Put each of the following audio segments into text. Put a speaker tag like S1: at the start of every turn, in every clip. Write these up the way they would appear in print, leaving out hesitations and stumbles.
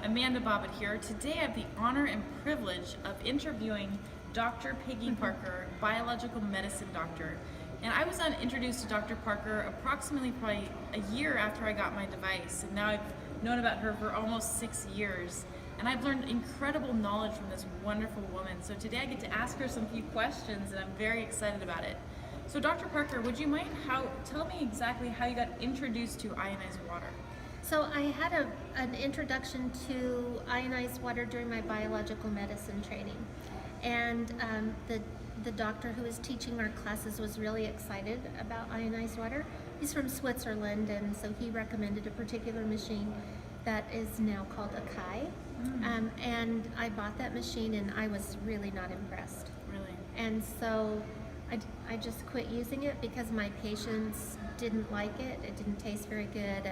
S1: Amanda Bobbitt here. Today I have the honor and privilege of interviewing Dr. Peggy Parker, biological medicine doctor. And I was introduced to Dr. Parker approximately probably a year after I got my device, and now I've known about her for almost 6 years. And I've learned incredible knowledge from this wonderful woman. So today I get to ask her some few questions, and I'm very excited about it. So Dr. Parker, would you mind tell me exactly how you got introduced to ionized water?
S2: So I had an introduction to ionized water during my biological medicine training, and the doctor who was teaching our classes was really excited about ionized water. He's from Switzerland, and so he recommended a particular machine that is now called a Kai. And I bought that machine, and I was really not impressed.
S1: Really?
S2: And so I just quit using it because my patients didn't like it. It didn't taste very good,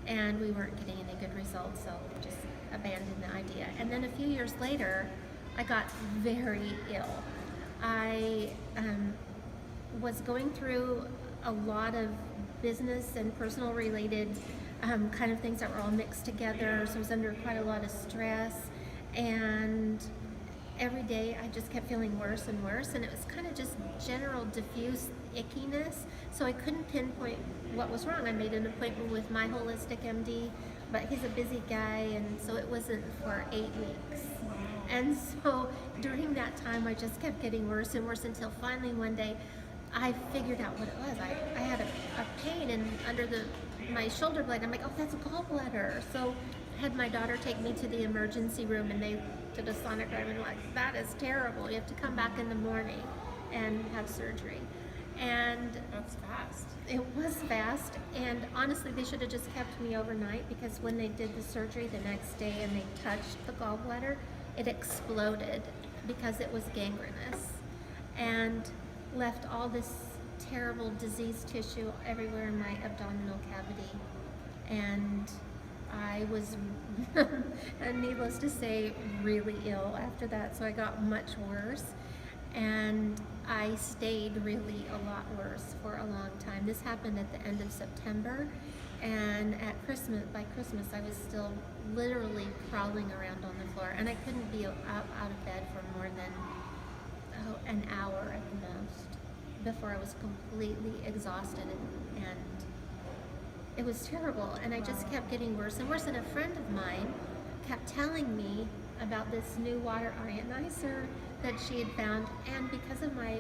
S2: and we weren't getting any good results, so I just abandoned the idea. And then a few years later, I got very ill. I was going through a lot of business and personal related kind of things that were all mixed together, so I was under quite a lot of stress, and every day I just kept feeling worse and worse, and it was kind of just general diffuse ickiness, so I couldn't pinpoint what was wrong. I made an appointment with my holistic MD, but he's a busy guy, and so it wasn't for 8 weeks. And so during that time I just kept getting worse and worse until finally one day I figured out what it was. I had a pain under my shoulder blade. I'm like, oh, that's a gallbladder. So I had my daughter take me to the emergency room, and they did a sonogram, and like, that is terrible. You have to come back in the morning and have surgery. And
S1: That's fast.
S2: it was fast, and honestly they should have just kept me overnight, because when they did the surgery the next day and they touched the gallbladder, it exploded because it was gangrenous and left all this terrible diseased tissue everywhere in my abdominal cavity. And I was, needless to say, really ill after that, so I got much worse. And I stayed really a lot worse for a long time. This happened at the end of September, and by Christmas I was still literally crawling around on the floor, and I couldn't be out of bed for more than an hour at the most before I was completely exhausted, and it was terrible. And I just kept getting worse and worse, and a friend of mine kept telling me about this new water ionizer that she had found, and because of my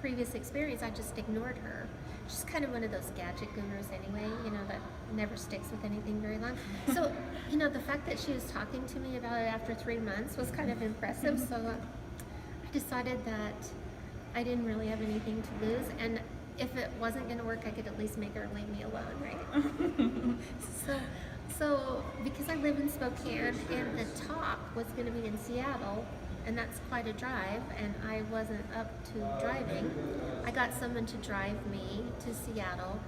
S2: previous experience I just ignored her. She's kind of one of those gadget gurus anyway, that never sticks with anything very long. So, the fact that she was talking to me about it after 3 months was kind of impressive, so I decided that I didn't really have anything to lose, and if it wasn't going to work, I could at least make her leave me alone, right? So because I live in Spokane and the talk was going to be in Seattle, and that's quite a drive, and I wasn't up to driving, I got someone to drive me to Seattle,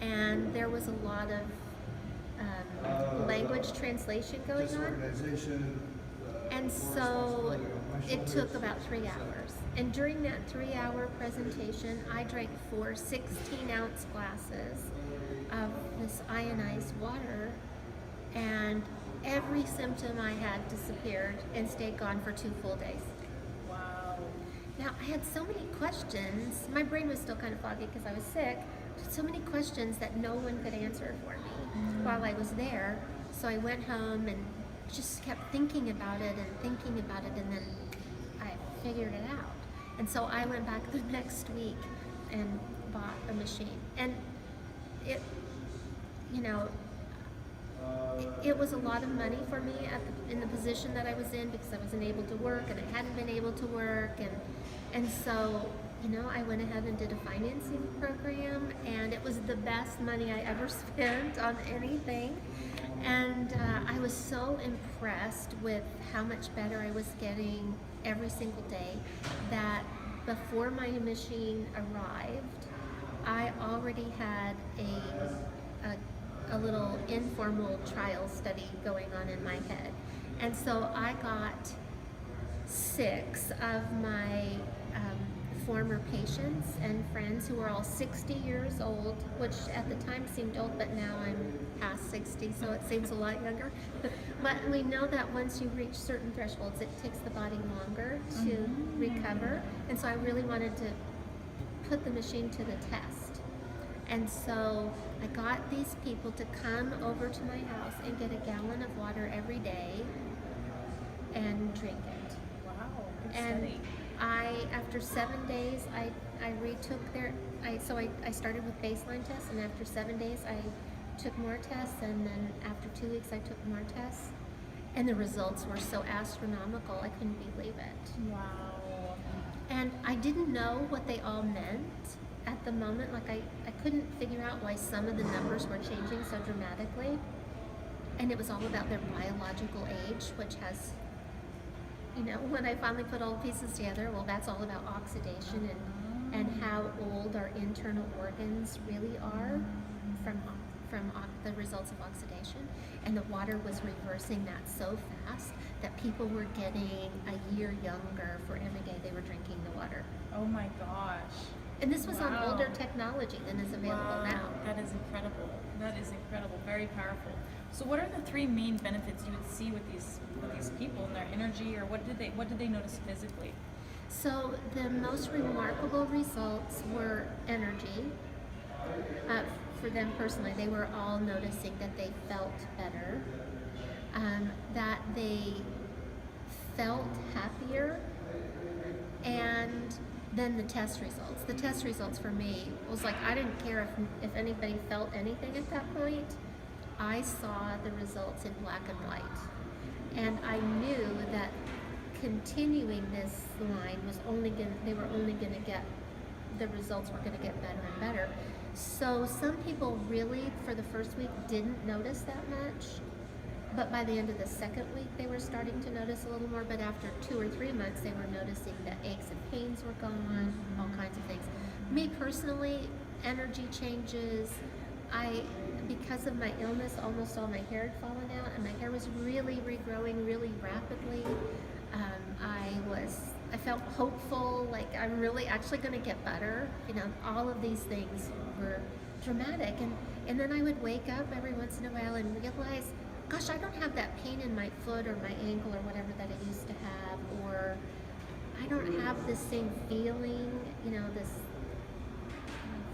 S2: and there was a lot of language translation going on, and so it took about 3 hours. And during that 3-hour presentation, I drank 4 16-ounce glasses of this ionized water, and every symptom I had disappeared and stayed gone for 2 full days.
S1: Wow.
S2: Now, I had so many questions. My brain was still kind of foggy because I was sick. So many questions that no one could answer for me while I was there. So I went home and just kept thinking about it, and then I figured it out. And so I went back the next week and bought a machine. And it was a lot of money for me in the position that I was in, because I wasn't able to work and I hadn't been able to work, and so I went ahead and did a financing program, and it was the best money I ever spent on anything. And I was so impressed with how much better I was getting every single day that before my machine arrived, I already had a little informal trial study going on in my head. And so I got 6 of my former patients and friends who were all 60 years old, which at the time seemed old, but now I'm past 60, so it seems a lot younger. But we know that once you reach certain thresholds, it takes the body longer to recover. And so I really wanted to put the machine to the test. And so I got these people to come over to my house and get a gallon of water every day and drink it.
S1: Wow.
S2: And
S1: Exciting.
S2: after 7 days, I retook I started with baseline tests, and after 7 days, I took more tests, and then after 2 weeks, I took more tests, and the results were so astronomical, I couldn't believe it.
S1: Wow.
S2: And I didn't know what they all meant at the moment. Like I couldn't figure out why some of the numbers were changing so dramatically. And it was all about their biological age, which has, when I finally put all the pieces together, well, that's all about oxidation and how old our internal organs really are from the results of oxidation. And the water was reversing that so fast that people were getting a year younger for every day they were drinking the water.
S1: Oh my gosh.
S2: And this was on
S1: Wow.
S2: older technology than is available
S1: Wow.
S2: now.
S1: That is incredible. That is incredible. Very powerful. So what are the three main benefits you would see with these people and their energy, or what did they notice physically?
S2: So the most remarkable results were energy. For them personally, they were all noticing that they felt better, that they felt happier, and then the test results. The test results for me was like, I didn't care if anybody felt anything at that point. I saw the results in black and white. And I knew that continuing this line was they were only gonna get, the results were gonna get better and better. So some people really, for the first week, didn't notice that much. But by the end of the second week, they were starting to notice a little more. But after 2 or 3 months, they were noticing that aches and pains were gone, all kinds of things. Me personally, energy changes. Because of my illness, almost all my hair had fallen out, and my hair was really regrowing really rapidly. I felt hopeful, like I'm really actually going to get better. All of these things were dramatic. And then I would wake up every once in a while and realize, gosh, I don't have that pain in my foot or my ankle or whatever that I used to have, or I don't have this same feeling, this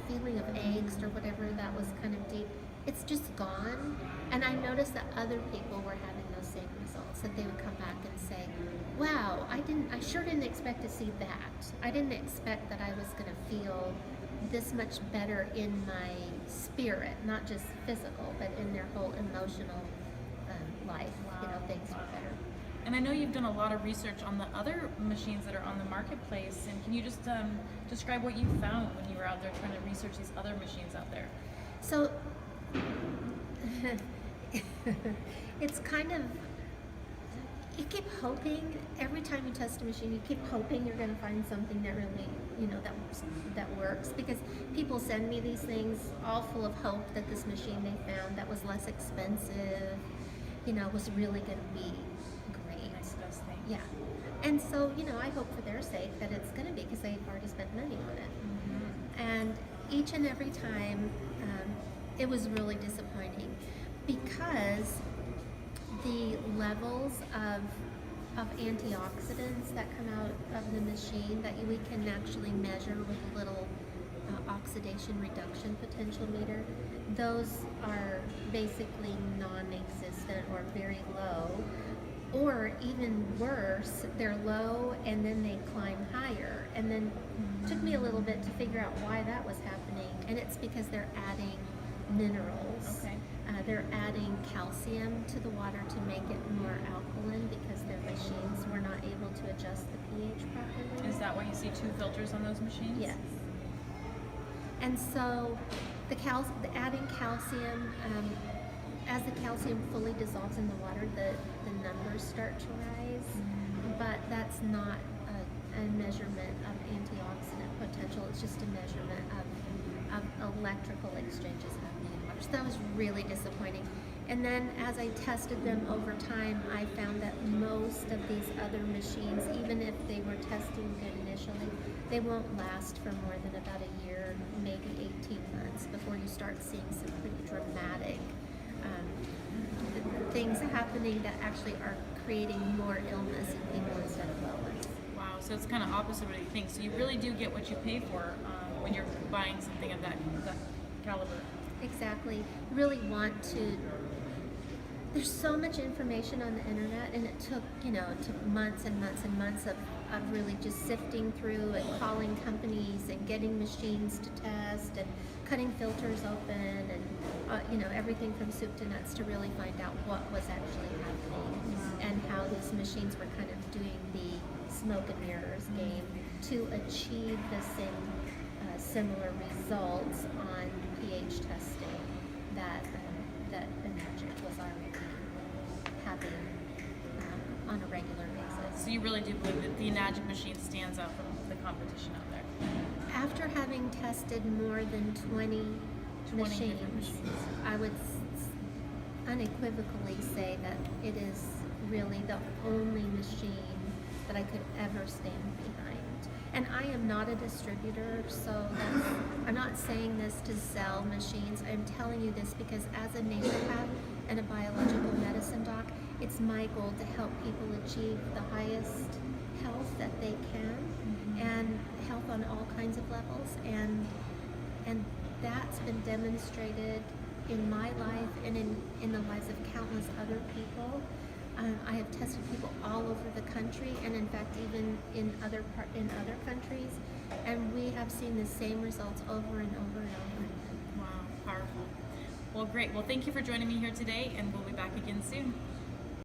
S2: feeling of angst or whatever that was kind of deep. It's just gone. And I noticed that other people were having those same results, that they would come back and say, wow, I sure didn't expect to see that. I didn't expect that I was going to feel this much better in my spirit, not just physical, but in their whole emotional life.
S1: Wow.
S2: Things were better.
S1: And I know you've done a lot of research on the other machines that are on the marketplace, and can you just describe what you found when you were out there trying to research these other machines out there?
S2: So it's kind of, you keep hoping every time you test a machine, you keep hoping you're going to find something that really, that works, because people send me these things all full of hope that this machine they found that was less expensive, was really going to be great.
S1: Next best thing.
S2: Yeah. And so, I hope for their sake that it's going to be, because they've already spent money on it. And each and every time, it was really disappointing, because the levels of antioxidants that come out of the machine that we can actually measure with a little oxidation reduction potentiometer, those are basically non-existent or very low, or even worse, they're low and then they climb higher. And then it took me a little bit to figure out why that was happening, and it's because they're adding minerals.
S1: Okay.
S2: They're adding calcium to the water to make it more alkaline, because their machines were not able to adjust the pH properly.
S1: Is that why you see 2 filters on those machines?
S2: Yes. And so the adding calcium, as the calcium fully dissolves in the water, the numbers start to rise, but that's not a measurement of antioxidant potential. It's just a measurement of electrical exchanges happening in water. So that was really disappointing. And then as I tested them over time, I found that most of these other machines, even if they were testing good initially, they won't last for more than about a year, maybe 18 months before you start seeing some pretty dramatic things happening that actually are creating more illness in people instead of wellness.
S1: Wow, so it's kind of opposite of what you think. So you really do get what you pay for when you're buying something of that caliber.
S2: Exactly. Really want to. There's so much information on the internet, and it took months and months and months of really just sifting through and calling companies and getting machines to test and cutting filters open and everything from soup to nuts to really find out what was actually happening and how these machines were kind of doing the smoke and mirrors game to achieve the same similar results on pH testing that Enagic was already having on a regular basis.
S1: So you really do believe that the Enagic machine stands out from the competition out there?
S2: After having tested more than 20
S1: different
S2: machines, I would unequivocally say that it is really the only machine that I could ever stand behind. And I am not a distributor, so I'm not saying this to sell machines. I'm telling you this because as a naturopath and a biological medicine doc, it's my goal to help people achieve the highest health that they can, and health on all kinds of levels. And that's been demonstrated in my life and in the lives of countless other people. I have tested people all over the country, and in fact even in other countries, and we have seen the same results over and over and over again.
S1: Wow, powerful. Well, great. Well, thank you for joining me here today, and we'll be back again soon.